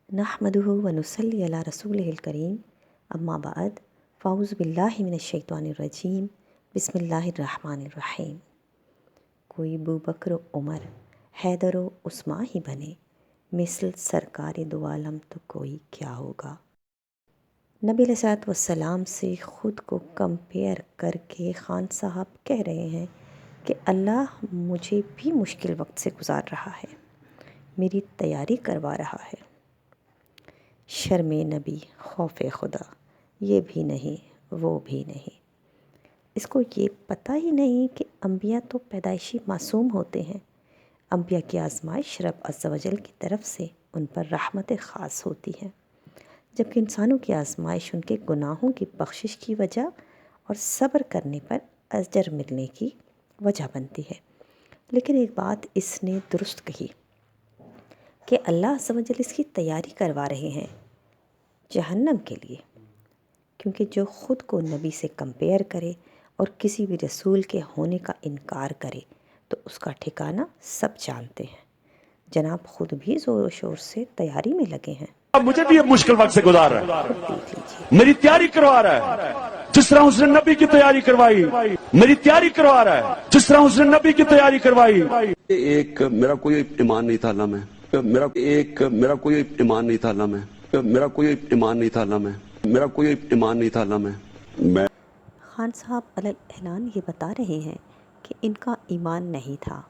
नहमदुहु व नुसल्ली अला रसूलिहिल करीम अम्मा बाद फ़ाउज़ु बिल्लाहि मिनश्शैतानिर्रजीम बिस्मिल्लाहिर्रहमानिर्रहीम। कोई अबू बकर उमर हैदर व उस्मा ही बने, मिसल सरकार दो आलम तो कोई क्या होगा। नबी अलैहिस्सलातु वस्सलाम से ख़ुद को कंपेयर करके खान साहब कह रहे हैं कि अल्लाह मुझे भी मुश्किल वक्त से गुज़ार रहा है, मेरी तैयारी करवा रहा है। शर्म नबी, खौफ खुदा, ये भी नहीं वो भी नहीं। इसको ये पता ही नहीं कि अंबिया तो पैदाइशी मासूम होते हैं। अंबिया की आजमाइश रब अज़्ज़ा वजल की तरफ से उन पर रहमत ख़ास होती है, जबकि इंसानों की आजमाइश उनके गुनाहों की बख्शिश की वजह और सब्र करने पर अजर मिलने की वजह बनती है। लेकिन एक बात इसने दुरुस्त कही कि अल्लाह अज़्ज़ा वजल इसकी तैयारी करवा रहे हैं जहन्नम के लिए, क्योंकि जो ख़ुद को नबी से कंपेयर करे और किसी भी रसूल के होने का इनकार करे तो उसका ठिकाना सब जानते हैं। जनाब खुद भी ज़ोर शोर से तैयारी में लगे हैं। अब मुझे भी मुश्किल वक्त से गुजार रहा है, देख लीजिए, मेरी तैयारी करवा रहा है जिस तरह उसने नबी की तैयारी करवाई, मेरी तैयारी करवा रहा है जिस तरह उसने नबी की तैयारी करवाई। एक मेरा कोई ईमान नहीं था अल्लाह में, मेरा कोई ईमान नहीं था अल्लाह में, मेरा कोई ईमान नहीं था अल्लाह में, मेरा कोई ईमान नहीं था अल्लाह में। मैं खान साहब अलल ऐलान ये बता रहे हैं कि इनका ईमान नहीं था,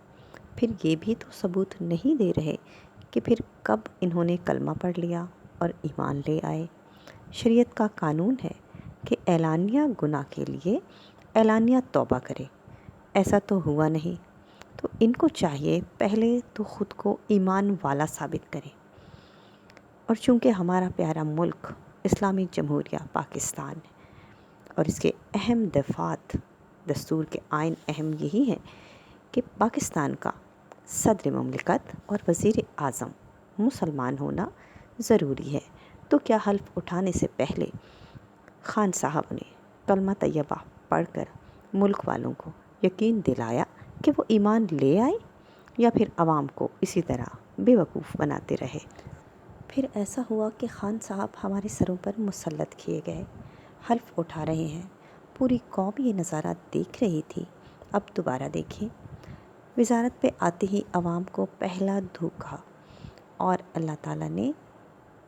फिर ये भी तो सबूत नहीं दे रहे कि फिर कब इन्होंने कलमा पढ़ लिया और ईमान ले आए। शरीयत का कानून है कि ऐलानिया गुनाह के लिए ऐलानिया तौबा करे, ऐसा तो हुआ नहीं। तो इनको चाहिए पहले तो ख़ुद को ईमान वाला साबित करें। और चूँकि हमारा प्यारा मुल्क इस्लामी जमहूरिया पाकिस्तान है और इसके अहम दफ़ात दस्तूर के आइन अहम यही है कि पाकिस्तान का सदर ममलिकत और वज़ीर आज़म मुसलमान होना ज़रूरी है, तो क्या हल्फ उठाने से पहले खान साहब ने कलमा तैयबा पढ़कर मुल्क वालों को यकीन दिलाया कि वो ईमान ले आए, या फिर आवाम को इसी तरह बेवकूफ़ बनाते रहे। फिर ऐसा हुआ कि खान साहब हमारे सरों पर मुसल्लत किए गए, हल्फ उठा रहे हैं। पूरी कौम ये नज़ारा देख रही थी। अब दोबारा देखें, वज़ारत पे आते ही आवाम को पहला धोखा, और अल्लाह ताला ने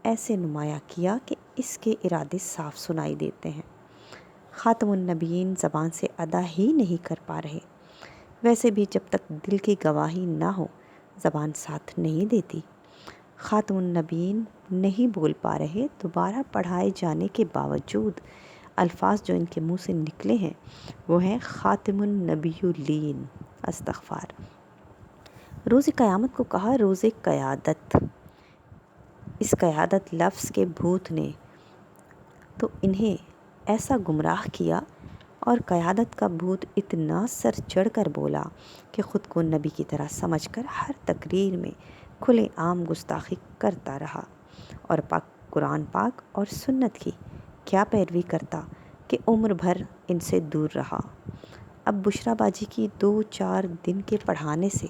ऐसे नुमाया किया कि इसके इरादे साफ सुनाई देते हैं। ख़ातमुन नबीयीन ज़बान से अदा ही नहीं कर पा रहे, वैसे भी जब तक दिल की गवाही ना हो ज़बान साथ नहीं देती। ख़ातमुन नबीयीन नहीं बोल पा रहे, दोबारा पढ़ाए जाने के बावजूद अल्फाज जो इनके मुंह से निकले हैं वो हैं ख़ातमुन नबियुलीन। अस्तग़फ़ार। रोज़े क़यामत को कहा रोज़े क़यादत। इस क़यादत लफ्ज़ के भूत ने तो इन्हें ऐसा गुमराह किया, और क़यादत का भूत इतना सर चढ़ कर बोला कि ख़ुद को नबी की तरह समझकर हर तकरीर में खुले आम गुस्ताखी करता रहा, और कुरान पाक और सुन्नत की क्या पैरवी करता कि उम्र भर इनसे दूर रहा। अब बुशराबाजी की 2-4 दिन के पढ़ाने से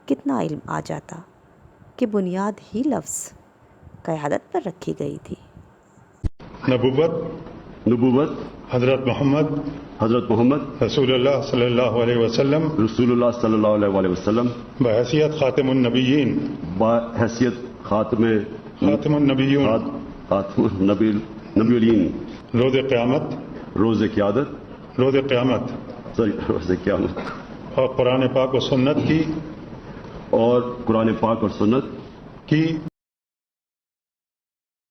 कितना इल्म आ जाता कि बुनियाद ही लफ्ज़ क़यादत पर रखी गई थी। नबूवत हज़रत मोहम्मद रसूलुल्लाह सल्लल्लाहु अलैहि वसल्लम बहैसियत ख़ातिमुन नबिय्यीन, बहैसियत ख़ातिमुन नबियुलीन, रोज़े क़यामत और कुरान पाक और सुन्नत की